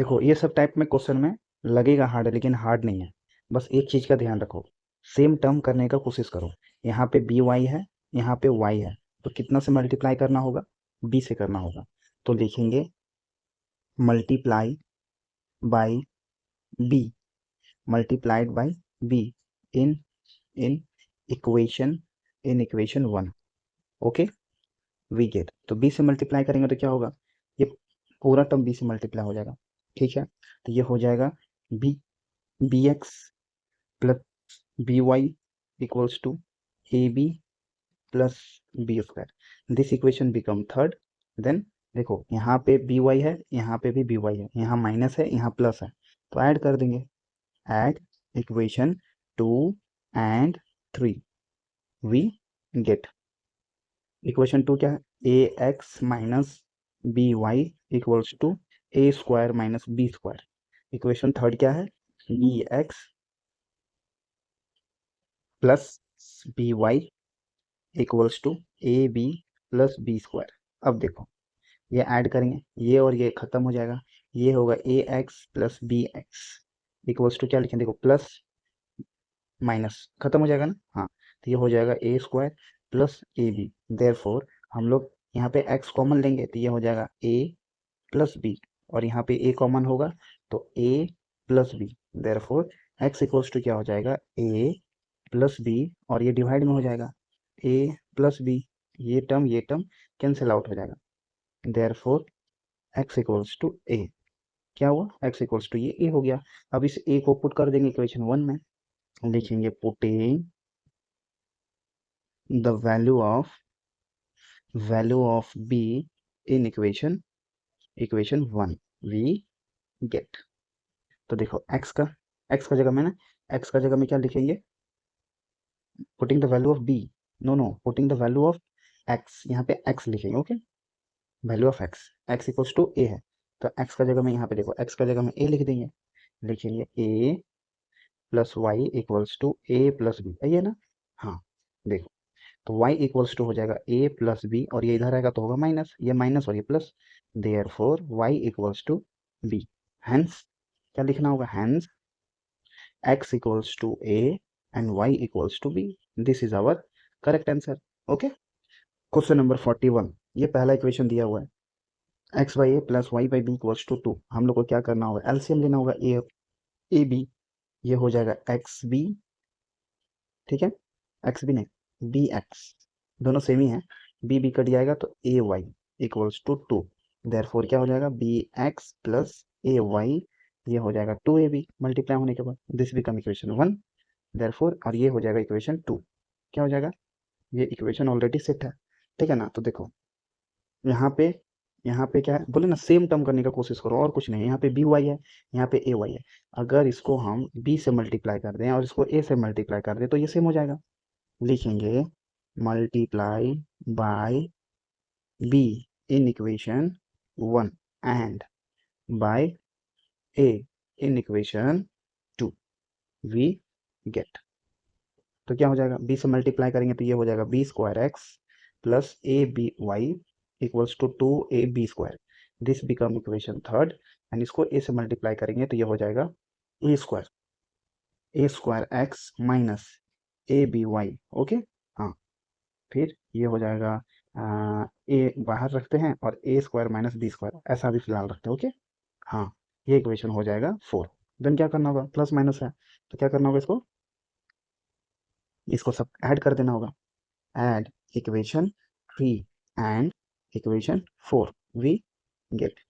देखो ये सब टाइप में क्वेश्चन में लगेगा हार्ड, लेकिन हार्ड नहीं है। बस एक चीज का ध्यान रखो, सेम टर्म करने का कोशिश करो। यहाँ पे बी वाई है, यहाँ पे वाई है, तो कितना से मल्टीप्लाई करना होगा? बी से करना होगा। तो लिखेंगे multiply by B, multiplied by B in in equation in equation 1। Okay, we get. तो बी से मल्टीप्लाई करेंगे तो क्या होगा? ये पूरा टर्म बी से मल्टीप्लाई हो जाएगा। ठीक है, तो ये हो जाएगा B B x plus B Y equals to A B plus B square. This equation become third. Then देखो यहाँ पे बी वाई है, यहाँ पे भी बी वाई है, यहाँ माइनस है, यहाँ प्लस है, तो ऐड कर देंगे। Add equation 2 and 3, we get equation 2 क्या है? A x minus B Y equals to a square minus B square. Equation third क्या है? B x plus B Y equals to A B plus B square. अब देखो ये add करेंगे, ये और ये खत्म हो जाएगा, ये होगा a x plus b x equals to क्या लिखें? देखो प्लस माइनस खत्म हो जाएगा ना, हाँ, तो ये हो जाएगा a square plus A b. Therefore हम लोग यहाँ पे एक्स कॉमन लेंगे तो ये हो जाएगा ए प्लस बी, और यहाँ पे ए कॉमन होगा तो a plus b. Therefore x equals to क्या हो जाएगा? ए प्लस बी, और ये डिवाइड में हो जाएगा ए प्लस बी, ये टर्म कैंसिल आउट हो जाएगा। देयरफॉर एक्स इक्वल्स टू ए, क्या हुआ? एक्स इक्वल्स टू ये ए हो गया। अब इस ए को पुट कर देंगे इक्वेशन 1 में, लिखेंगे putting the value of B in equation 1, we get. तो देखो एक्स का जगह में ना, एक्स का जगह में क्या लिखेंगे? Putting the value of b, no putting the value of x, यहाँ पे एक्स लिखेंगे। Okay, value of x, x equals to a है, तो एक्स का जगह में यहाँ पे देखो एक्स का जगह में ए लिख देंगे। लिखेंगे a plus Y equals to a plus B, है ना? हाँ, देखो तो y इक्वल्स टू हो जाएगा a प्लस बी, और ये इधर आएगा तो होगा माइनस, ये माइनस और ये plus. Therefore y equals to b। Hence क्या लिखना होगा? Hence x equals to a and y equals to b। This is our correct answer. Okay, question number 41, ये पहला इक्वेशन दिया हुआ है X by A plus Y by B equals to 2। हम लोग को क्या करना होगा? एलसीएम लेना होगा ए बी, ये हो जाएगा एक्स बी, ठीक है, एक्स बी नहीं बी एक्स, दोनों सेम ही है, बी बी कट जाएगा तो a Y equals to 2। Therefore क्या हो जाएगा? बी एक्स प्लस ए वाई, ये हो जाएगा 2 ए बी मल्टीप्लाई होने के बाद, दिस बिकम इक्वेशन 1। देयरफॉर और ये हो जाएगा इक्वेशन 2। क्या हो जाएगा? ये इक्वेशन ऑलरेडी सेट है, ठीक है ना? तो देखो यहाँ पे क्या है? बोले ना सेम टर्म करने का कोशिश करो, और कुछ नहीं। यहाँ पे बी वाई है, यहाँ पे ए वाई है, अगर इसको हम बी से मल्टीप्लाई कर दें और इसको ए से मल्टीप्लाई कर दें तो ये सेम हो जाएगा। लिखेंगे multiply by B in equation 1 and by A in equation 2, we get. तो क्या हो जाएगा? बी से मल्टीप्लाई करेंगे तो ये हो जाएगा B square x plus A B Y equals to 2ab square. This become equation third, and इसको ए से मल्टीप्लाई करेंगे तो ये हो जाएगा a square x minus A B y. Okay, हाँ, फिर ये हो जाएगा ए बाहर रखते हैं और ए स्क्वायर माइनस बी स्क्वायर ऐसा भी फिलहाल रखते हैं। ओके, हाँ, ये इक्वेशन हो जाएगा 4। देन क्या करना होगा? प्लस माइनस है तो क्या करना होगा? इसको सब ऐड कर देना होगा। Add equation 3 and equation 4, we get.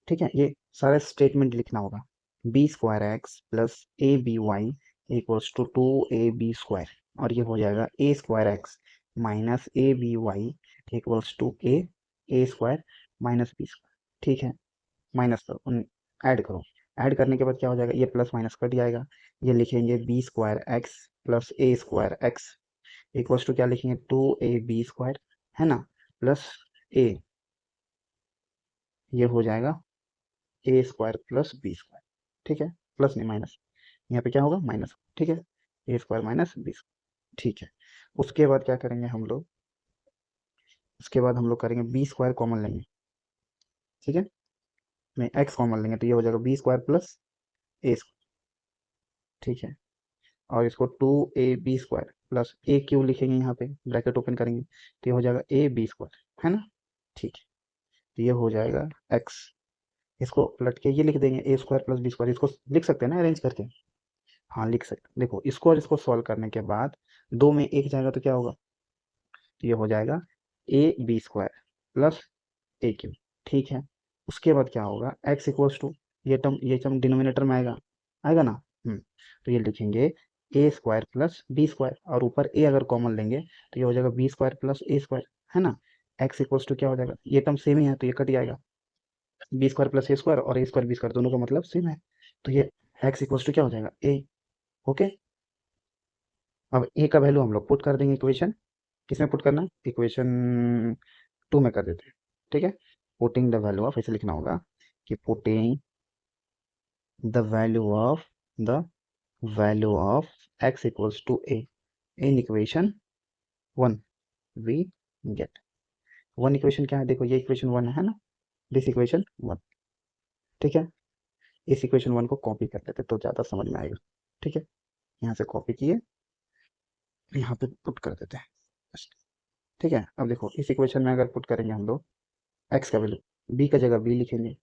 ठीक है, ये सारा स्टेटमेंट लिखना होगा। B square x plus A B Y equals to 2ab square, और ये हो जाएगा a square x minus A B Y equals to a square minus B square. ठीक है, माइनस करो, ऐड करो। ऐड करने के बाद क्या हो जाएगा? ये प्लस माइनस कट जाएगा, ये लिखेंगे B square x plus A square x equals to क्या लिखेंगे? 2ab स्क्वायर, है ना, प्लस ए, ये हो जाएगा a square plus B square. ठीक है, प्लस नहीं माइनस, यहाँ पे क्या होगा? माइनस। ठीक है, ए स्क्वायर माइनस बी स्क्वायर। ठीक है, उसके बाद क्या करेंगे हम लोग? उसके बाद हम लोग करेंगे बी स्क्वायर कॉमन लेंगे, ठीक है, में एक्स कॉमन लेंगे तो ये हो जाएगा बी स्क्वायर प्लस ए स्क्वायर, ठीक है। और इसको 2ab² प्लस ए क्यू लिखेंगे, यहाँ पे ब्रैकेट ओपन करेंगे तो ये हो जाएगा ab², है ना, ठीक है। तो ये हो जाएगा x, इसको पलट के ये लिख देंगे a² प्लस b², इसको लिख सकते हैं ना अरेंज करके, हाँ लिख सकते हैं। देखो इसको और इसको सॉल्व करने के बाद दो में एक जाएगा तो क्या होगा, तो ये हो जाएगा ab² प्लस ए क्यू, ठीक है। उसके बाद क्या होगा, x इक्वल्स टू ये टर्म डिनोमिनेटर में आएगा, आएगा ना, तो ये लिखेंगे a² प्लस b², और ऊपर a अगर कॉमन लेंगे तो ये हो जाएगा b² प्लस a², है ना। x इक्वल्स टू क्या हो जाएगा, ये टर्म सेम ही है तो ये कट जाएगा, b² प्लस a² और a² b² दोनों का मतलब सेम है, तो ये x इक्वल्स टू क्या हो जाएगा a, ओके। अब a का वैल्यू हम लोग पुट कर देंगे इक्वेशन, किसमें पुट करना है, इक्वेशन 2 में कर देते हैं, ठीक है। पुटिंग द वैल्यू ऑफ, ऐसे लिखना होगा कि putting the value of x equals to a in equation 1 we get, one equation क्या है, देखो ये इक्वेशन 1 है ना, दिस इक्वेशन 1, ठीक है। इस इक्वेशन 1 को कॉपी कर लेते तो ज़्यादा समझ में आएगा, ठीक है। यहाँ से कॉपी किए, यहाँ पे पुट कर देते हैं, ठीक है। अब देखो इस इक्वेशन में अगर पुट करेंगे हम लोग x का वैल्यू, b का जगह b लिखेंगे,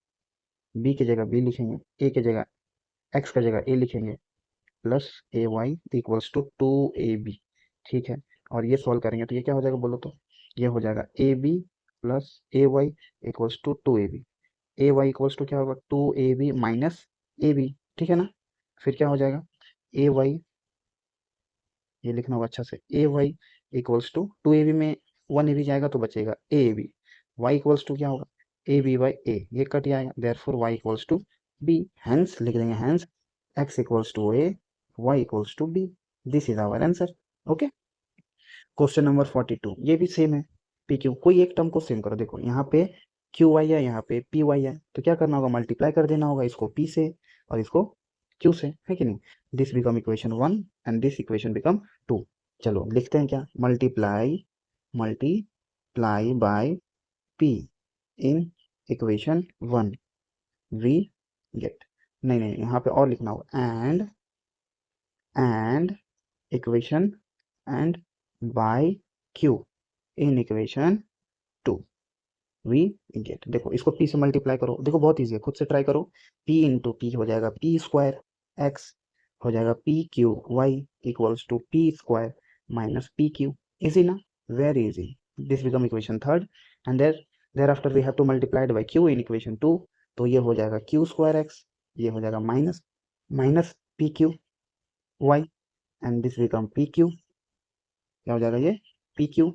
b की जगह b लिखेंगे, a की जगह x का जगह a लिखेंगे, plus A Y equals to 2ab, ठीक है। और ये सॉल्व करेंगे तो ये क्या हो जाएगा बोलो तो, ये हो जाएगा ab plus A Y equals to 2ab, A Y equals to क्या होगा 2ab माइनस ए बी, ठीक है ना। फिर क्या हो जाएगा ए वाई, ये लिखना होगा अच्छा से, ए वाई इक्वल्स टू 2ab में 1ab जाएगा तो बचेगा A B, Y equals to क्या होगा ए बी बाई ए, ये कट जाएगा, therefore Y equals to B, hence लिख देंगे hence x equals to a, y equals to b, this is our answer, okay. Question number 42 ये भी same है, P Q, कोई एक टर्म को सेम करो, देखो यहाँ पे क्यू वाई है, यहाँ पे पी वाई है, तो क्या करना होगा, मल्टीप्लाई कर देना होगा इसको p से और इसको q से, है कि नहीं। This become equation 1 and this equation become 2, चलो लिखते हैं क्या, multiply by p in equation 1 we get, नहीं नहीं यहाँ पे और लिखना होगा and equation and by q in equation 2 we get, देखो इसको p से मल्टीप्लाई करो, देखो बहुत इजी है, खुद से ट्राई करो, p इंटू पी हो जाएगा p² x, हो जाएगा pq y equals to p² minus pq, easy ना, very easy. This become equation 3 and thereafter we have to multiplied by q in equation 2, तो ये हो जाएगा q² x, ये हो जाएगा minus pq y and this become pq, क्या हो जाएगा ये pq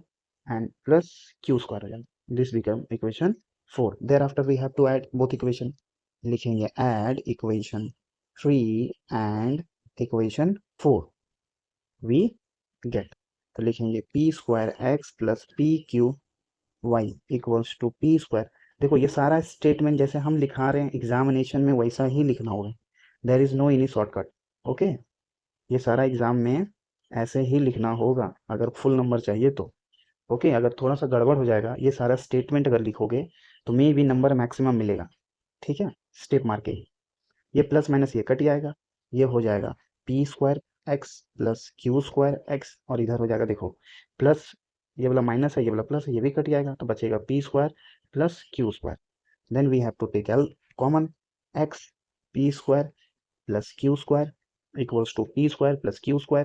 एंड प्लस q² हो जाएगा, this become equation 4, thereafter we have to add both equation, लिखेंगे add equation 3 and equation 4 we get, तो लिखेंगे p² x plus pq y equals to p², देखो ये सारा स्टेटमेंट जैसे हम लिखा रहे हैं एग्जामिनेशन में वैसा ही लिखना होगा, there is no any shortcut, okay. ये सारा एग्जाम में ऐसे ही लिखना होगा अगर फुल नंबर चाहिए तो, ओके। अगर थोड़ा सा गड़बड़ हो जाएगा, ये सारा स्टेटमेंट अगर लिखोगे तो मे भी नंबर मैक्सिमम मिलेगा, ठीक है, स्टेप मार के ही। ये प्लस माइनस ये कट जाएगा, ये हो जाएगा p² x plus q² x, और इधर हो जाएगा देखो प्लस, ये वाला माइनस है ये वाला प्लस है, ये भी कट जाएगा तो बचेगा p² plus q², then we have to take L common, x p² plus q² equals to p² plus q²,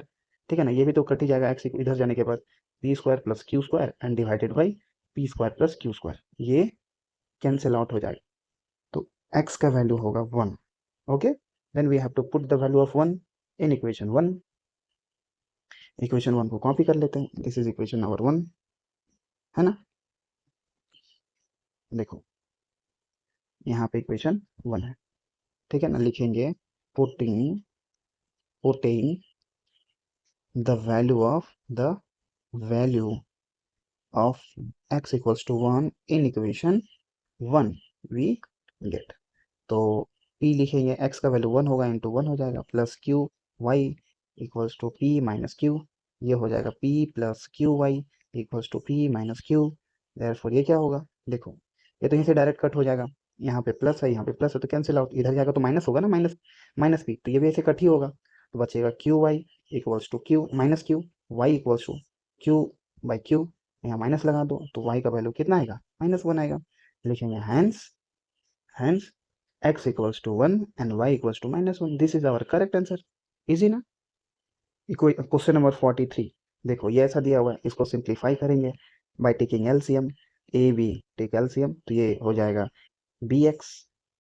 ठीक है ना, ये भी तो कट ही जाएगा x इधर जाने के बाद, p² plus q² and divided by p² plus q², ये कैंसिल आउट हो जाएगा, तो x का वैल्यू होगा 1, okay. Then we have to put the value of 1 in equation 1, equation 1 को कॉपी कर लेते हैं, दिस इज इक्वेशन नंबर 1, है ना। देखो यहाँ पे इक्वेशन 1 है, ठीक है ना, लिखेंगे putting the value of x equals to 1 in equation 1 we get, तो p लिखेंगे, x का वैल्यू 1 होगा इंटू 1 हो जाएगा, plus q y equals to p minus q, ये हो जाएगा p plus q y equals to p minus q, therefore ये क्या होगा, देखो ये तो यहीं से डायरेक्ट कट हो जाएगा, यहाँ पे प्लस है, यहाँ पे प्लस है, तो कैंसिल आउट, इधर जाएगा तो माइनस होगा ना, माइनस माइनस बी, तो ये भी ऐसे कट ही होगा, तो बचेगा Q Y equals to Q minus Q, Y equals to Q by Q, यहाँ माइनस लगा दो तो वाई का वैल्यू कितना आएगा, -1 आएगा। लिखेंगे hence x equals to 1 and y equals to -1, this is our correct answer. Easy ना। क्वेश्चन नंबर 43, देखो ये ऐसा दिया हुआ है, इसको सिंप्लीफाई करेंगे by taking LCM, A B take LCM, तो ये हो जाएगा बी एक्स,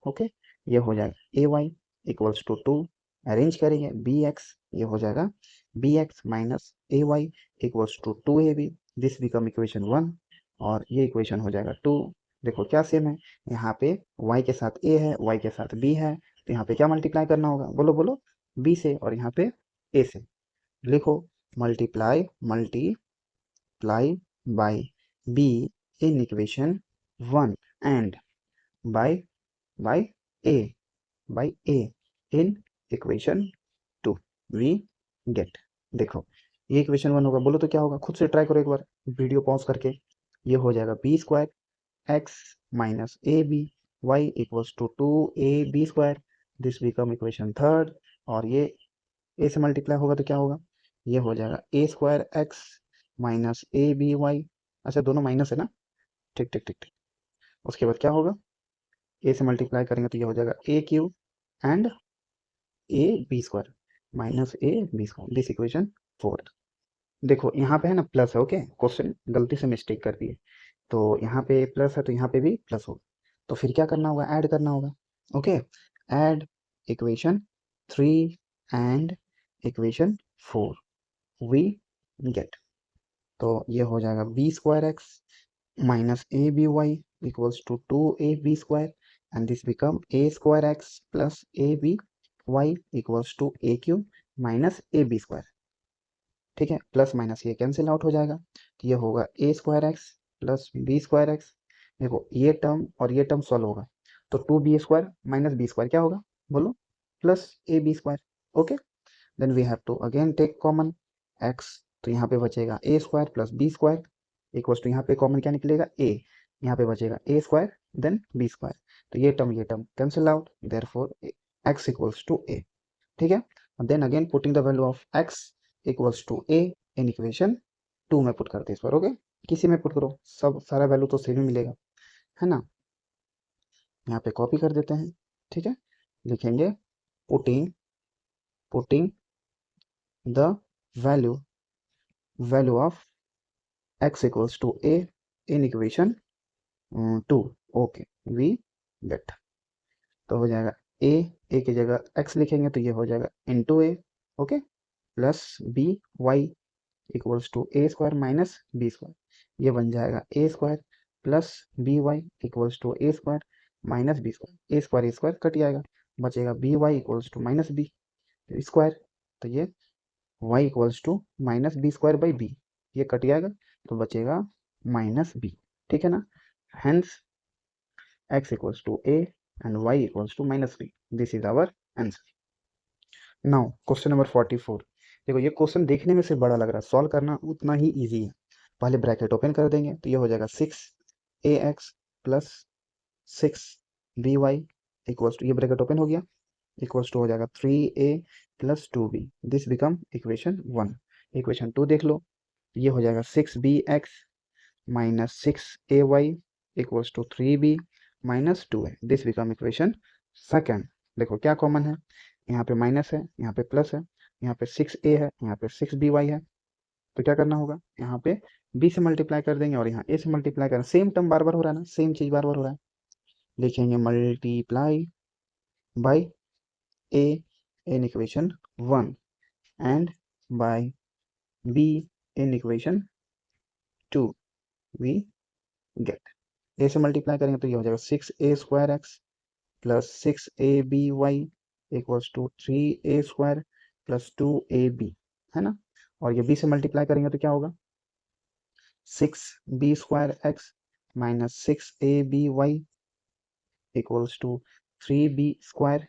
ओके, ये हो जाएगा ए वाई इक्वल्स टू 2, अरेंज करेंगे बी एक्स, ये हो जाएगा B x minus A Y equals to 2ab, this become equation 1, और ये इक्वेशन हो जाएगा 2। देखो क्या सेम है, यहाँ पे y के साथ a है, y के साथ b है, तो यहाँ पे क्या मल्टीप्लाई करना होगा, बोलो बोलो, b से, और यहाँ पे a से, लिखो multiply by b in equation 1 and by by a in equation 2, we get. देखो ये इक्वेशन 1 होगा, बोलो तो क्या होगा, खुद से ट्राई करो एक बार वीडियो पॉज करके। ये हो जाएगा B square x minus A B Y equals to 2ab², this become equation third, और ये ए से मल्टीप्लाई होगा तो क्या होगा, ये हो जाएगा a² x minus A B Y, अच्छा दोनों माइनस है ना, ठीक ठीक ठीक ठीक। उसके बाद क्या होगा, ए से मल्टीप्लाई करेंगे तो ये हो जाएगा a³ and ab² minus ab², this equation fourth. देखो यहाँ पे है ना प्लस है, ओके, क्वेश्चन गलती से मिस्टेक कर दिए, तो यहाँ पे प्लस है तो यहाँ पे भी प्लस होगा, तो फिर क्या करना होगा, ऐड करना होगा, okay, add equation 3 and equation 4, we get, तो ये हो जाएगा b²x minus A B Y equals to 2ab² and this become a²x plus A B Y equals to a³ minus ab², ठीक है, प्लस माइनस ये cancel out हो जाएगा, तो ये होगा a²x प्लस b²x, देखो ये टर्म और ये टर्म सॉल्व होगा, तो 2b² माइनस b² क्या होगा, बोलो, plus ab², okay, then we have to again take common x, तो यहाँ पे बचेगा a² plus b² equals to, यहाँ पे कॉमन क्या निकलेगा a, यहाँ पे बचेगा a² देन b², तो ये term cancel out, therefore x equals to a, ठीक है, then again putting the value of x equals to a in equation 2 में पुट करते हैं इस पर, ओके, किसी में पुट करो, सब सारा वैल्यू तो सेम ही मिलेगा, है ना, यहाँ पे कॉपी कर देते हैं, ठीक है, लिखेंगे putting the value of x equals to a in equation 2, okay, we get, तो हो जाएगा a की जगह x लिखेंगे तो ये हो जाएगा into a, okay, plus B Y equals to a² minus b², ये बन जाएगा a² plus B Y equals to a² minus b², a² cut जाएगा, बचेगा B Y equals to minus B square, तो ये y equals to minus b² by B, ये cut जाएगा तो बचेगा माइनस बी, ठीक है ना, hence x equals to a and y equals to minus B, this is our answer. Now question number 44, देखो ये क्वेश्चन देखने में सिर्फ बड़ा लग रहा है, सॉल्व करना उतना ही इजी है। पहले ब्रैकेट ओपन कर देंगे तो ये हो जाएगा 6ax plus 6by equals to, ये ब्रैकेट ओपन हो गया, इक्वल्स टू हो जाएगा 3a plus 2b, this become equation 1। Equation 2 देख लो, ये हो जाएगा 6bx minus 6ay equals to 3b minus 2a, this become equation second. देखो क्या कॉमन है, यहाँ पे माइनस है, यहाँ पे प्लस है, यहाँ पे 6a है, यहाँ पे 6by है, तो क्या करना होगा, यहाँ पे b से मल्टीप्लाई कर देंगे और यहाँ a से मल्टीप्लाई करें, सेम टर्म बार बार हो रहा है ना, सेम चीज बार बार हो रहा है, लिखेंगे multiply bye a in equation 1 and by b in equation 2, we get, a से मल्टीप्लाई करेंगे तो ये हो जाएगा 6a² plus 6aby equals to 3a² plus 2ab, है ना, और ये b से मल्टीप्लाई करेंगे तो क्या होगा, 6b² minus 6aby equals to 3b²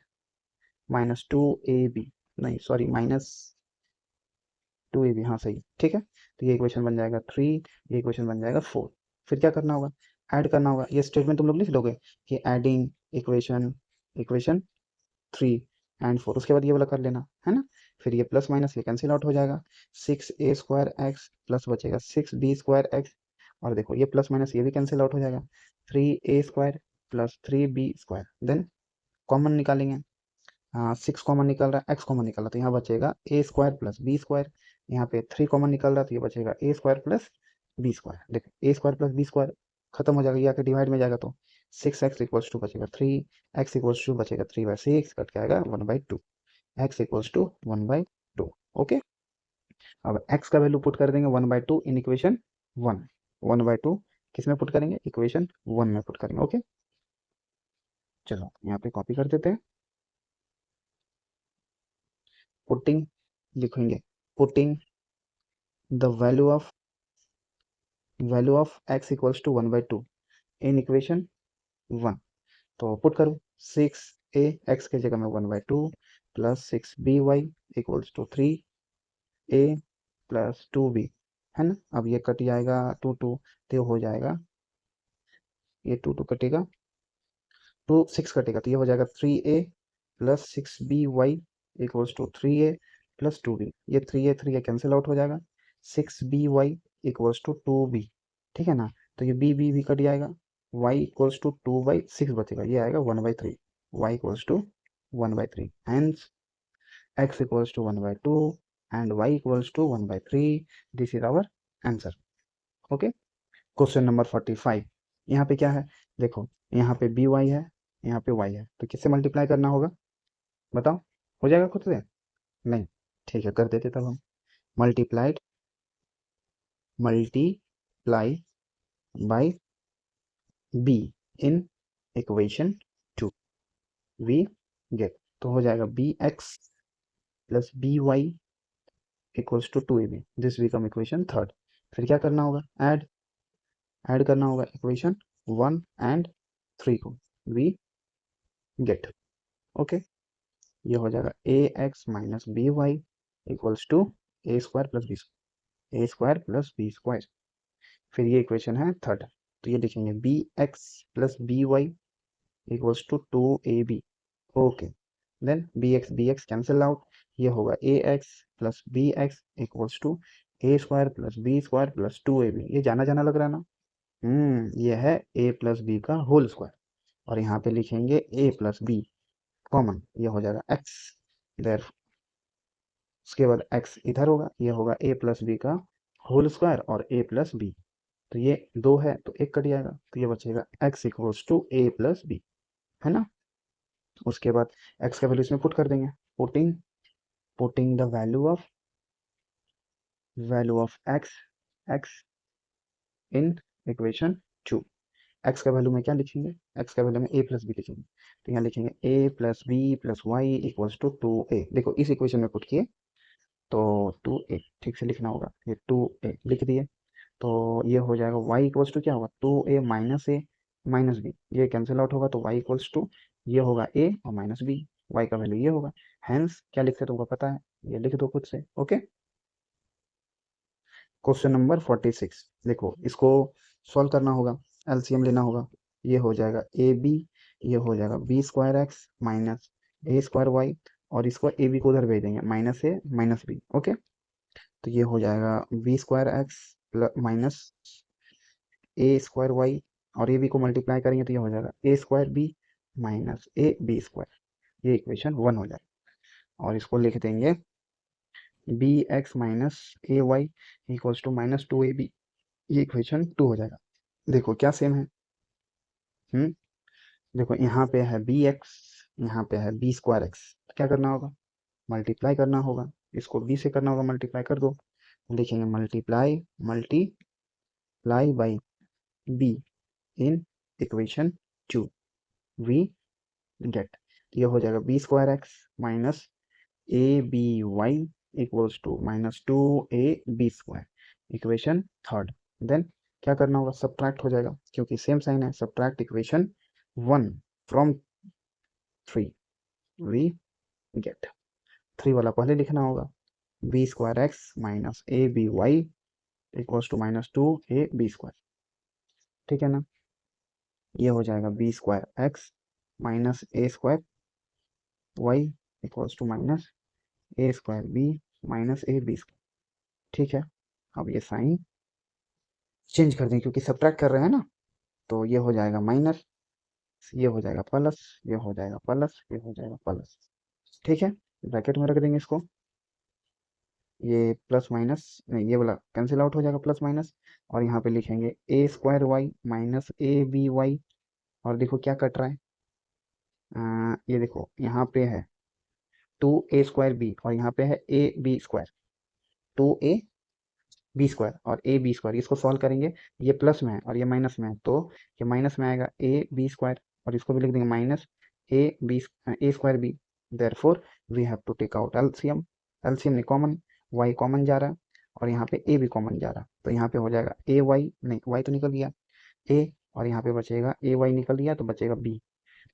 minus 2ab, नहीं सॉरी माइनस 2ab, हाँ सही, ठीक है, तो ये इक्वेशन बन जाएगा 3, ये इक्वेशन बन जाएगा 4। फिर क्या करना होगा, ऐड करना होगा, ये स्टेटमेंट तुम लोग लिख दोगे कि एडिंग इक्वेशन इक्वेशन 3 एंड 4, उसके बाद ये वाला कर लेना है ना। फिर ये प्लस माइनस ये कैंसिल आउट हो जाएगा, 6a² प्लस बचेगा 6b² और देखो ये प्लस माइनस ये भी कैंसिल आउट हो जाएगा, 3a² plus 3b²। Then common निकालेंगे, हाँ 6 कॉमन निकल रहा है, x कॉमन निकल रहा, तो यहाँ बचेगा a² प्लस b²। यहाँ पे 3 कॉमन निकल रहा है, तो ये बचेगा a² प्लस b²। देखो a² प्लस b² खत्म हो जाएगा, ये आके डिवाइड में जाएगा, तो 6x इक्वल्स टू बचेगा 3, x इक्वल्स टू बचेगा 3/6, कट के आएगा 1/2, x इक्वल्स टू 1/2। ओके, अब x का वैल्यू पुट कर देंगे 1/2 इन इक्वेशन 1। 1/2 किस में पुट करेंगे, इक्वेशन 1 में पुट करेंगे। ओके, चलो यहाँ पे कॉपी कर देते हैं, पुटिंग लिखेंगे, putting the value of x equals to 1/2 in equation 1। तो पुट करो 6a, x के जगह में 1/2 plus 6by equals to 3a plus 2b, है ना। अब ये कट जाएगा 2 तो हो जाएगा, ये 2 कटेगा, 6 कटेगा, तो ये हो जाएगा 3a plus 6by equals to 3a plus 2b। ये 3a कैंसिल आउट हो जाएगा, 6by इक्वल्स टू 2b, ठीक है ना। तो ये b भी कट जाएगा, y इक्वल्स टू 2/6 बचेगा, ये आएगा 1/3, y equals to 1/3, hence x equals to 1/2 and y equals to 1/3। This is our answer. Okay, question number 45, यहाँ पे क्या है, देखो यहाँ पे बी वाई है, यहाँ पे वाई है, तो किससे मल्टीप्लाई करना होगा, बताओ, हो जाएगा खुद से, नहीं, ठीक है कर देते तब हम, multiply by B in equation 2 we get, तो हो जाएगा bx plus by equals to 2ab, this become equation 3। फिर क्या करना होगा, ऐड करना होगा इक्वेशन 1 एंड 3 को, वी गेट। ओके, ये हो जाएगा ax minus B Y equals to a² plus b²। फिर ये इक्वेशन है 3, तो ये लिखेंगे bx plus B Y equals to 2ab। Okay, then bx cancel out, ये होगा ax plus bx equals to a² plus b² plus 2ab। ये जाना जाना लग रहा है ना, ये है a प्लस बी का होल स्क्वायर, और यहाँ पे लिखेंगे a प्लस बी कॉमन, ये हो जाएगा x, देयर उसके बाद x इधर होगा, ये होगा a प्लस बी का होल स्क्वायर और a प्लस बी, तो ये 2 है तो 1 कट जाएगा, तो ये बचेगा x equals to a plus B, है ना। उसके बाद x का वैल्यू इसमें पुट कर देंगे, putting the value of x in equation 2। x का वैल्यू में क्या लिखेंगे, x का वैल्यू में a प्लस बी लिखेंगे, तो यहाँ लिखेंगे a plus B plus Y equals to 2a। देखो इस इक्वेशन में पुट किए तो 2a ठीक से लिखना होगा, ये 2a लिख दिए, तो ये हो जाएगा y इक्वल्स टू क्या होगा, 2a माइनस ए माइनस बी, ये कैंसिल आउट होगा, तो y इक्वल्स टू ये होगा a और माइनस b, y का वैल्यू ये होगा, हैंस क्या लिखते तुमको पता है, ये लिख दो खुद से। ओके, क्वेश्चन नंबर 46, देखो इसको सॉल्व करना होगा, एलसीएम लेना होगा, ये हो जाएगा ए बी, ये हो जाएगा b² x minus a² y, और इसको ए बी को उधर भेज देंगे, माइनस ए माइनस बी। ओके, तो ये हो जाएगा b² x minus a² y, और ए बी को मल्टीप्लाई करेंगे तो ये हो जाएगा a² b माइनस ए b², ये इक्वेशन 1 हो जाएगा, और इसको लिख देंगे bx minus A Y equals to minus 2ab, ये इक्वेशन 2 हो जाएगा। देखो क्या सेम है, देखो यहाँ पे है bx, यहाँ पे है b²x, तो क्या करना होगा, मल्टीप्लाई करना होगा, इसको b से करना होगा, मल्टीप्लाई कर दो, लिखेंगे multiply by b in equation 2 we get, ये हो जाएगा b²x minus A B Y equals to minus 2ab², equation 3। देन क्या करना होगा, सब्ट्रैक्ट हो जाएगा, क्योंकि सेम साइन है, subtract equation 1 from 3 we get, 3 वाला पहले लिखना होगा, b²x minus A B Y equals to minus 2ab², ठीक है ना। ये हो जाएगा b²x minus A square Y equals to minus A square B minus A B square. ठीक है, अब ये साइन चेंज कर दें क्योंकि सब्ट्रैक्ट कर रहे हैं ना, तो ये हो जाएगा माइनस, ये हो जाएगा प्लस, ये हो जाएगा प्लस, ये हो जाएगा प्लस। ठीक है, ब्रैकेट में रख देंगे इसको, ये प्लस माइनस नहीं, ये वाला कैंसिल आउट हो जाएगा प्लस माइनस, और यहाँ पे लिखेंगे a square y minus A B y. और देखो क्या कट रहा है, ये देखो यहाँ पे है 2a² बी और यहाँ पे है ab², 2ab² और ab², इसको सॉल्व करेंगे, ये प्लस में है और ये माइनस में है, तो ये माइनस में आएगा ab², और इसको भी लिख देंगे minus a²b। Therefore we have to take out LCM, LCM में कॉमन, y कॉमन जा रहा है और यहाँ पे a भी कॉमन जा रहा है, तो यहाँ पे हो जाएगा ay, नहीं y तो निकल गया a, और यहाँ पे बचेगा ay निकल गया तो बचेगा b,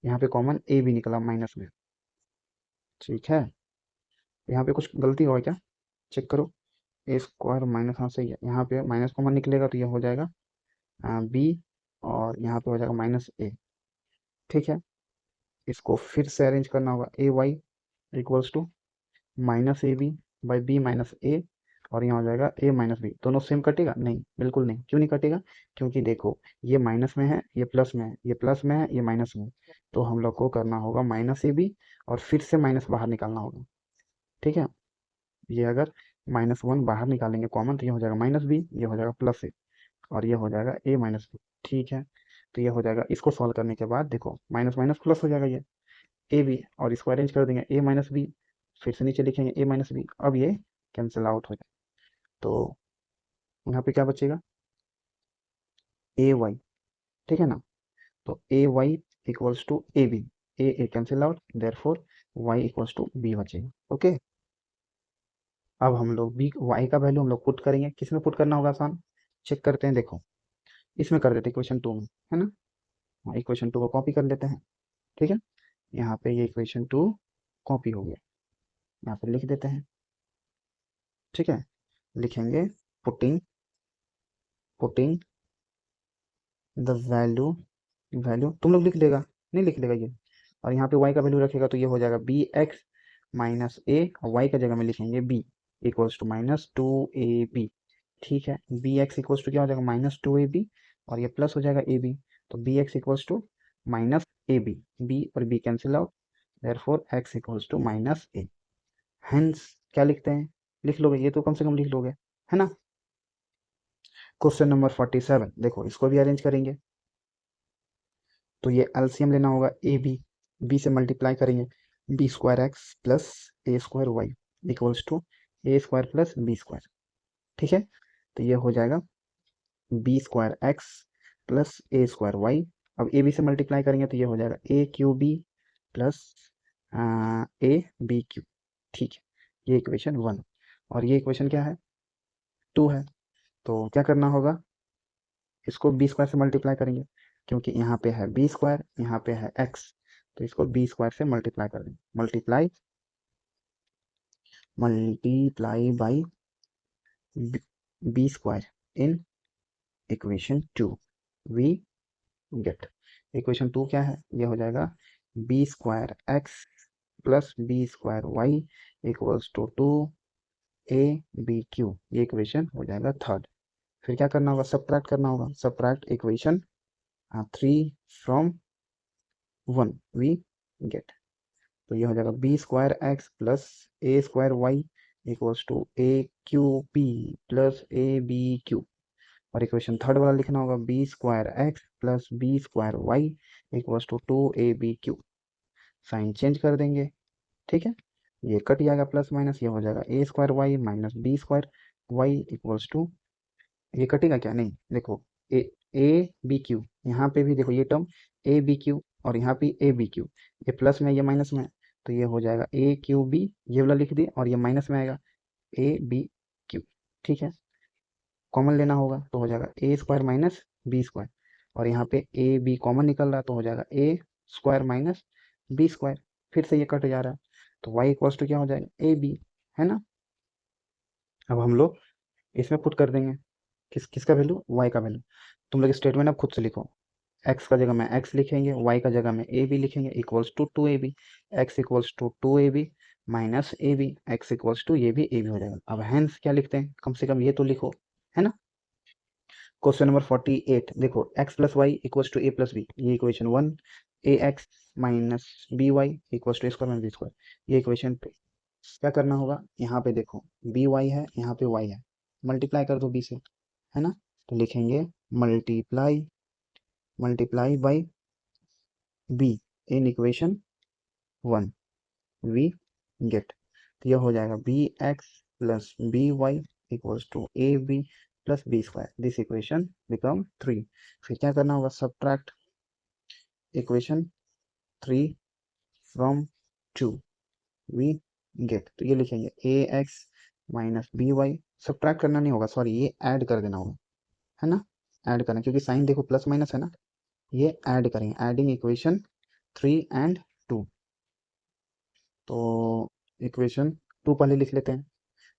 यहाँ पे कॉमन a भी निकला माइनस में। ठीक है, यहाँ पे कुछ गलती हुआ है क्या, चेक करो, a² माइनस, हाँ सही है, यहाँ पे माइनस कॉमन निकलेगा तो ये हो जाएगा b, और यहाँ पे हो जाएगा माइनस a। ठीक है, इसको फिर से अरेंज करना होगा, a Y equals to minus A B by b minus a, और यहाँ हो जाएगा ए माइनस बी। दोनों सेम कटेगा, नहीं बिल्कुल नहीं, क्यों नहीं कटेगा, क्योंकि देखो ये माइनस में है, ये प्लस में है, ये प्लस में है, ये माइनस में है, तो हम लोग को करना होगा माइनस ए बी और फिर से माइनस बाहर निकालना होगा। ठीक है, ये अगर -1 बाहर निकालेंगे कॉमन तो ये हो जाएगा माइनस बी, ये हो जाएगा प्लस ए, और ये हो जाएगा ए माइनस बी। ठीक है, तो ये हो जाएगा, इसको सॉल्व करने के बाद देखो माइनस माइनस प्लस हो जाएगा ये ए बी, और इसको अरेंज कर देंगे ए माइनस बी, फिर से नीचे लिखेंगे ए माइनस बी, अब ये कैंसिल आउट हो जाए, तो यहाँ पे क्या बचेगा ए वाई। ठीक है ना, तो a Y equals to A b, a cancel out, therefore Y equals to b बचेगा। ओके, अब हम लोग बी वाई का वैल्यू हम लोग पुट करेंगे, किस में पुट करना होगा आसान, चेक करते हैं, देखो इसमें कर देते हैं इक्वेशन 2 में, है ना, इक्वेशन 2 को कॉपी कर लेते हैं। ठीक है, यहाँ पे ये इक्वेशन 2 कॉपी हो गया, यहाँ पे लिख देते हैं। ठीक है, लिखेंगे putting putting the value, value तुम लोग लिख लेगा, नहीं लिख लेगा ये, और यहाँ पे y का वैल्यू रखेगा तो ये हो जाएगा बी एक्स माइनस ए, और y का जगह में लिखेंगे b equals to minus 2ab। ठीक है, बी एक्स इक्वल्स टू क्या हो जाएगा -2ab, और ये प्लस हो जाएगा ab, तो b x equals to minus A b, b और b cancel out, therefore x equals to minus a. Hence क्या लिखते हैं, लिख लोगे ये तो, कम से कम लिख लोगे, है ना। क्वेश्चन नंबर 47, देखो इसको भी अरेंज करेंगे, तो ये एलसीएम लेना होगा ए बी, बी से मल्टीप्लाई करेंगे b² x plus a² y equals to a² plus b²। ठीक है, तो ये हो जाएगा b²x प्लस a²y, अब ए बी से मल्टीप्लाई करेंगे तो ये हो जाएगा a³ प्लस a b³। ठीक है, ये इक्वेशन 1, और ये इक्वेशन क्या है 2 है, तो क्या करना होगा, इसको b² से मल्टीप्लाई करेंगे, क्योंकि यहाँ पे है b², यहाँ पे है x, तो इसको b² से मल्टीप्लाई कर देंगे, multiply by b² in equation 2 we get, equation 2 क्या है, ये हो जाएगा b²x plus b²y equals to 2ab³, ये इक्वेशन हो जाएगा थर्ड। फिर क्या करना होगा, सब्ट्रैक्ट करना होगा, subtract equation 3 from 1 we get, तो ये हो जाएगा b²x plus a²y equals to a³ plus ab³, और इक्वेशन थर्ड वाला लिखना होगा b²x plus b²y equals to 2ab³, sign change कर देंगे। ठीक है, ये कट जाएगा प्लस माइनस, ये हो जाएगा a² minus b² equals to, ये कटेगा क्या, नहीं देखो a b³ यहाँ पे भी देखो ये टर्म a b³ और यहाँ पे a b³, ये प्लस में ये माइनस में, तो ये हो जाएगा a³ ये वाला लिख दिए, और ये माइनस में आएगा a b³। ठीक है, कॉमन लेना होगा तो हो जाएगा a² माइनस b², और यहाँ पे ए बी कॉमन निकल रहा तो हो जाएगा a² माइनस b², फिर से ये कट जा रहा है, तो y इक्वल्स टू क्या हो जाएगा ab, है ना। अब हम लोग इसमें पुट कर देंगे किसका वैल्यू, y का वैल्यू, तुम लोग स्टेटमेंट अब खुद से लिखो, एक्स का जगह में एक्स लिखेंगे, वाई का जगह में ए बी लिखेंगे, equals to two A b, x equals to two A b minus A b, x equals to ये भी ए बी हो जाएगा। अब हैंस क्या लिखते हैं, कम से कम ये तो लिखो, है ना। क्वेश्चन नंबर 48 देखो, x plus Y equals to a plus b, ये equation 1, a x minus B Y equals to a square minus B square, ये इक्वेशन 2। क्या करना होगा, यहाँ पे देखो बी वाई है, यहाँ पे वाई है, मल्टीप्लाई कर दो बी से, है ना। तो लिखेंगे multiply multiply by B in equation 1, we get, तो यह हो जाएगा B x plus B Y equals to A B plus B square, this equation become 3। फिर क्या करना होगा, subtract equation 3 from 2, we get, तो ये लिखेंगे a x minus B y, subtract करना नहीं होगा, सॉरी ये ऐड कर देना होगा, है ना। ऐड करना, क्योंकि साइन देखो प्लस माइनस है ना, ये ऐड करेंगे, एडिंग इक्वेशन 3 एंड 2। तो इक्वेशन 2 पहले लिख लेते हैं,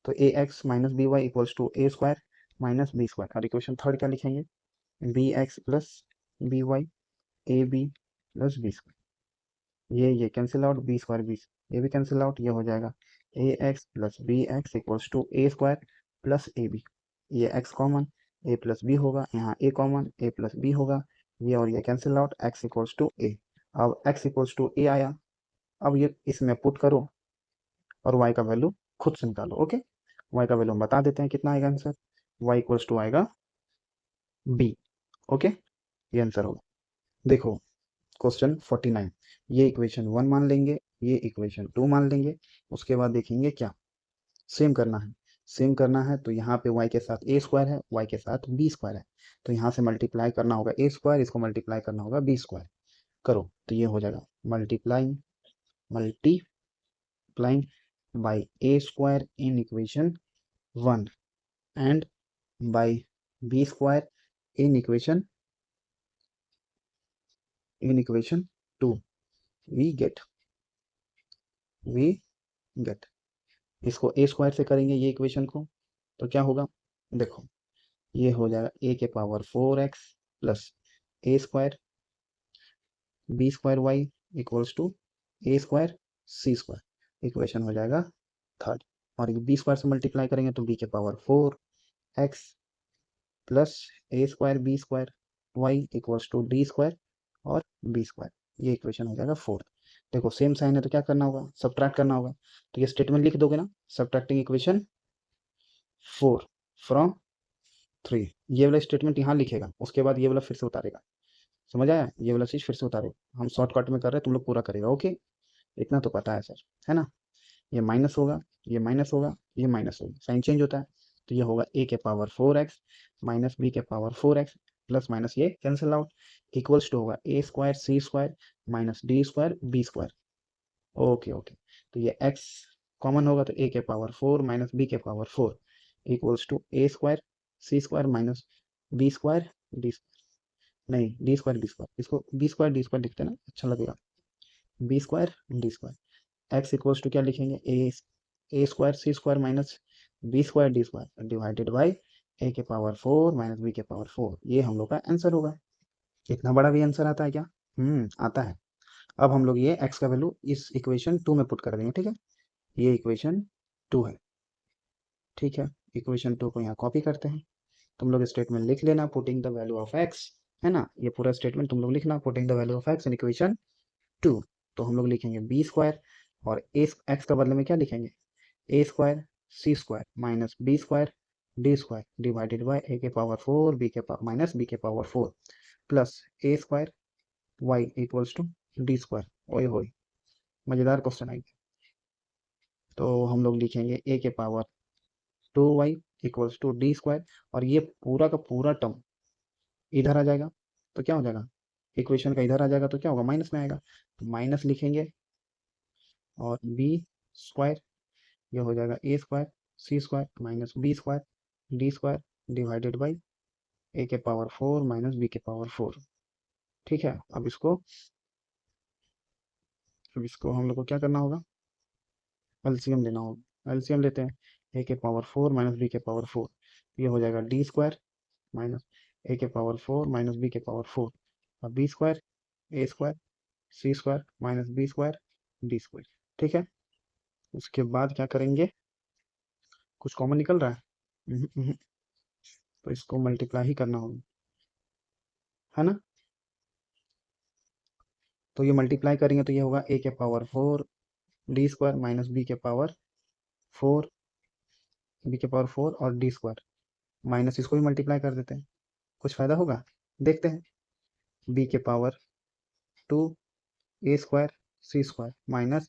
तो a x minus B Y equals to a square minus B square, और इक्वेशन थर्ड क्या लिखेंगे, b x plus B y a B plus B square, ये cancel out, b square b, ये भी कैंसिल आउट, ये हो जाएगा a x plus b x equals to a square plus A b, ये x common, a plus b होगा, यहाँ a common, a plus b होगा, ये और ये cancel out, x equals to a. अब एक्स इक्वल्स टू ए आया, अब ये इसमें पुट करो और y का वैल्यू खुद से निकालो। ओके, y का वैल्यू हम बता देते हैं कितना आएगा आंसर, y इक्वल्स टू आएगा b। ओके, ये आंसर होगा। देखो क्वेश्चन 49, ये इक्वेशन 1 मान लेंगे, ये इक्वेशन 2 मान लेंगे, उसके बाद देखेंगे क्या सेम करना है। सेम करना है तो यहाँ पे y के साथ a स्क्वायर है, y के साथ b स्क्वायर है, तो यहाँ से मल्टीप्लाई करना होगा a स्क्वायर, इसको मल्टीप्लाई करना होगा b स्क्वायर, करो तो ये हो जाएगा multiplying multiplying by a square in equation 1 and by b square in equation 2, we get इसको a स्क्वायर से करेंगे ये इक्वेशन को, तो क्या होगा, देखो ये हो जाएगा a के power 4x plus a square b square y equals to a square c square, equation हो जाएगा थर्ड, और ये b स्क्वायर से मल्टीप्लाई करेंगे तो b के power 4x plus A square B square Y equals to d square और b square, ये इक्वेशन हो जाएगा फोर्थ। देखो सेम साइन है तो क्या करना होगा, सब्ट्रैक्ट करना होगा, तो ये स्टेटमेंट लिख दोगे ना, सब्ट्रैक्टिंग इक्वेशन 4 फ्रॉम 3, ये वाला स्टेटमेंट यहाँ लिखेगा, उसके बाद ये वाला फिर से उतारेगा, समझ आया, ये वाला चीज फिर से उतारेगा, हम शॉर्टकट में कर रहे हैं, तुम लोग पूरा करेगा। ओके, इतना तो पता है सर, है ना। ये माइनस होगा, ये माइनस होगा, ये माइनस होगा, साइन चेंज होता है, तो ये होगा ए के पावर 4x माइनस बी के पावर 4x प्लस माइनस ये कैंसिल आउट, इक्वल्स टू होगा a square c square minus d square B square. Okay okay, तो ये x कॉमन होगा तो ए के पावर 4 माइनस बी के power 4 equals to a square c square minus B square d square, नहीं d square B square, इसको b square d square लिखते हैं ना, अच्छा लगेगा, b square d square, x equals to क्या लिखेंगे, a square c square minus B square d square divided by a के पावर 4 माइनस बी के पावर 4, ये हम लोग का आंसर होगा। इतना बड़ा भी आंसर आता है क्या, आता है। अब हम लोग ये एक्स का वैल्यू इस इक्वेशन 2 में पुट कर देंगे, ठीक है, ये इक्वेशन 2 है, ठीक है, इक्वेशन 2 को यहाँ कॉपी करते हैं, तुम लोग स्टेटमेंट लिख लेना, putting the value of x, है ना, ये पूरा स्टेटमेंट तुम लोग लिखना, putting the value of x in equation 2, तो हम लोग लिखेंगे बी स्क्वायर, और ए एक्स का बदले में क्या लिखेंगे, a square c square minus B square d square divided by a के पावर 4 बी के पावर माइनस बी के power 4 plus A square Y equals to d square. ओए होए, मजेदार क्वेश्चन आएगी, तो हम लोग लिखेंगे ए के power 2y equals to d square, और ये पूरा का पूरा टर्म इधर आ जाएगा, तो क्या हो जाएगा, इक्वेशन का इधर आ जाएगा तो क्या होगा, माइनस में आएगा, तो माइनस लिखेंगे, और बी स्क्वायर, ये हो जाएगा a square c square minus B square d square divided by a के पावर 4 माइनस बी के पावर 4, ठीक है। अब इसको हम लोग को क्या करना होगा, एलसीएम लेना होगा, एलसीएम लेते हैं, ए के पावर 4 माइनस बी के पावर 4, ये हो जाएगा डी स्क्वायर माइनस ए के पावर 4 माइनस बी के पावर 4 और b square a square c square minus B square d square. ठीक है, उसके बाद क्या करेंगे, कुछ कॉमन निकल रहा है? तो इसको मल्टीप्लाई ही करना होगा, है ना। तो ये मल्टीप्लाई करेंगे तो ये होगा ए के power 4 d square minus b के पावर 4 और डी स्क्वायर माइनस इसको भी मल्टीप्लाई कर देते हैं, कुछ फायदा होगा, देखते हैं। बी के पावर 2 ए square c square minus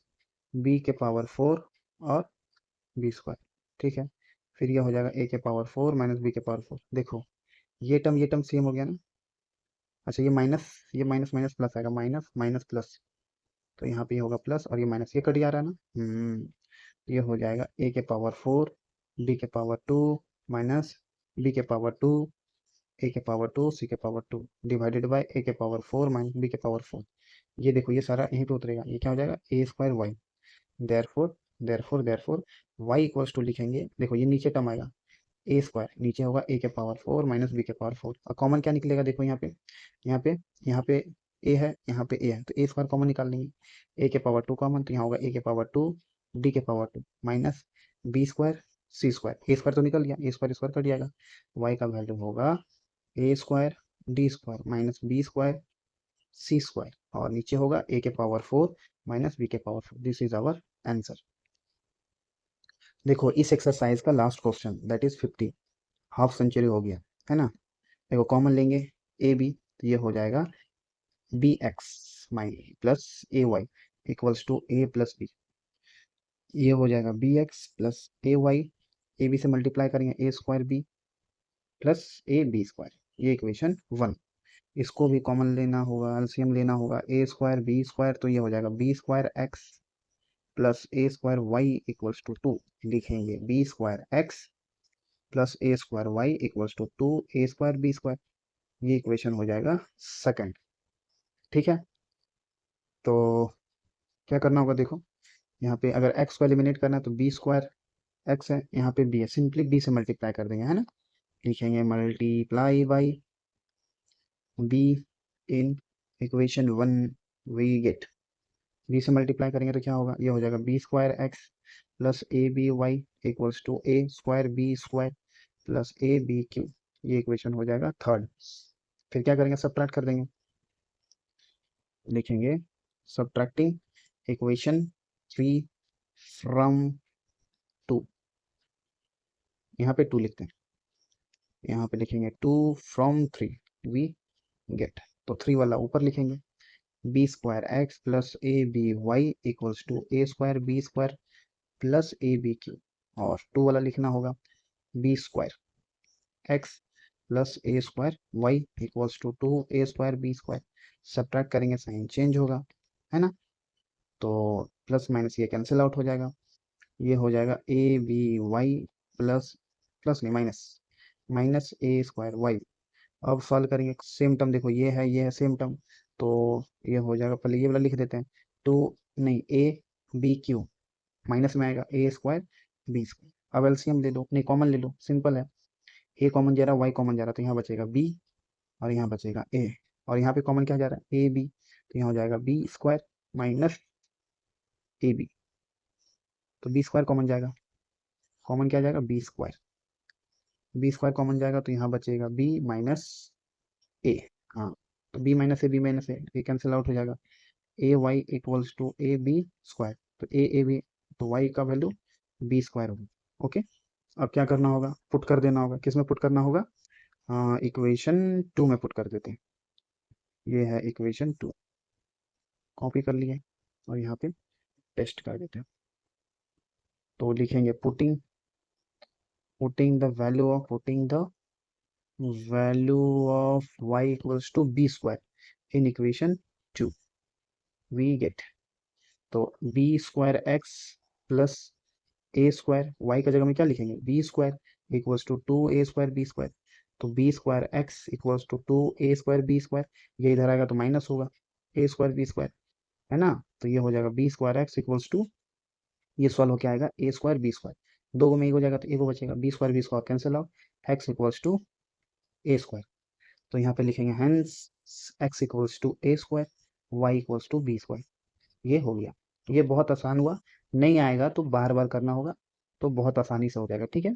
b के पावर 4 और बी स्क्वायर। ठीक है, फिर ये हो जाएगा ए के पावर 4 माइनस बी के पावर 4। देखो ये टर्म सेम हो गया ना। अच्छा ये माइनस माइनस प्लस आएगा, माइनस माइनस प्लस, तो यहाँ पे होगा प्लस और ये माइनस, ये कट जा रहा है ना। ये हो जाएगा ए के पावर 4 बी के पावर 2 माइनस बी के पावर 2 ए के पावर 2 सी के पावर 2 डिवाइडेड बाय ए के पावर 4 माइनस बी के पावर 4। ये देखो ये सारा यहीं पे उतरेगा, ये क्या हो जाएगा a square y. Therefore Y equals to लिखेंगे, देखो ये नीचे टर्म आएगा ए स्क्वायर, नीचे होगा ए के पावर 4 माइनस बी के पावर 4 और कॉमन क्या निकलेगा, देखो यहाँ पे यहाँ पे ए है, यहाँ पे ए है, तो ए स्क्वायर कॉमन निकाल लेंगे। ए के पावर 2 कॉमन, तो यहाँ होगा ए के पावर 2 डी के power 2 minus B square c square, a square तो निकल गया, ए स्क्वायर स्क्वायर कट जाएगा, वाई का वैल्यू होगा a square d square minus B square c square और नीचे होगा ए के पावर 4 माइनस बी के power 4। This is our answer. देखो इस एक्सरसाइज का last question that is 50, half century हो गया, है ना। देखो कॉमन लेंगे ए बी, तो ये हो जाएगा B x minus plus A Y equals to a plus b. ये हो जाएगा B x plus A y, a b से मल्टीप्लाई करेंगे a square b plus A B square, ये इक्वेशन 1। इसको भी कॉमन लेना होगा, एलसीएम लेना होगा, ए स्क्वायर बी स्क्वायर, तो ये हो जाएगा B square x plus A square Y equals to 2। लिखेंगे B square x plus A square Y equals to 2 A square B square, ये इक्वेशन हो जाएगा सेकंड। ठीक है, तो क्या करना होगा, देखो यहाँ पे अगर x को एलिमिनेट करना है तो बी स्क्वायर एक्स है, यहाँ पे बी है, सिंपली बी से मल्टीप्लाई कर देंगे, है ना। लिखेंगे multiply by B in equation 1 we get, b से मल्टीप्लाई करेंगे तो क्या होगा, ये हो जाएगा B square x plus A B Y equals to a square B square plus A b q, ये इक्वेशन हो जाएगा थर्ड। फिर क्या करेंगे, सब्ट्रैक्ट कर देंगे, लिखेंगे सब्ट्रैक्टिंग इक्वेशन 3 फ्रॉम 2, यहाँ पे 2 लिखते हैं, यहाँ पे लिखेंगे 2 फ्रॉम 3 वी गेट, तो 3 वाला ऊपर लिखेंगे B square x plus A B Y equals to a square B square plus A b q, और 2 वाला लिखना होगा b square x plus A square Y equals to 2 A square B square. Subtract करेंगे sign change होगा, है ना, तो plus minus ये कैंसिल आउट हो जाएगा, ये हो जाएगा a B y plus plus नहीं माइनस माइनस ए स्क्वायर वाई। अब सॉल्व करेंगे सेम टर्म, देखो ये है सेम टर्म, तो ये हो जाएगा, पहले ये वाला लिख देते हैं, टू नहीं ए बी क्यू माइनस में आएगा ए स्क्वायर बी स्क्वायर। अब एलसीएम ले लो, नहीं कॉमन ले लो, सिंपल है, ए कॉमन जा रहा है वाई कॉमन जा रहा है, तो यहाँ बचेगा बी और यहाँ बचेगा ए, और यहाँ पे कॉमन क्या जा रहा है ए बी, तो यहाँ हो जाएगा बी स्क्वायर माइनस ए बी, तो बी स्क्वायर कॉमन जाएगा, कॉमन क्या जाएगा बी स्क्वायर कॉमन जाएगा, तो यहाँ बचेगा बी माइनस ए। हाँ, तो बी माइनस ए ये कैंसिल आउट हो जाएगा, ए Y equals to A B square, तो ए बी, तो वाई का वैल्यू बी स्क्वायर होगा। ओके, अब क्या करना होगा, पुट कर देना होगा, किस में पुट करना होगा, इक्वेशन 2 में पुट कर देते हैं, ये है इक्वेशन 2, कॉपी कर लिए और यहाँ पे टेस्ट कर देते हैं, तो लिखेंगे putting the value of y equals to b square in equation 2 we get, तो b स्क्वायर x प्लस ए स्क्वायर वाई का जगह में क्या लिखेंगे B square equals to 2 A square B square, तो B square x equals to 2 A square B square, ये इधर आएगा तो माइनस होगा ए स्क्वायर बी स्क्वायर, है ना, तो ये हो जाएगा B square x equals to, ये सॉल्व होकर आएगा ए स्क्वायर बी स्क्वायर, दो में एक हो जाएगा तो एक बचेगा b square cancel out, x equals to a square, तो यहाँ पे लिखेंगे hence x equals to a square, Y equals to b square. ये हो गया। ये बहुत आसान हुआ। नहीं आएगा तो बार बार करना होगा, तो बहुत आसानी से हो जाएगा। ठीक है।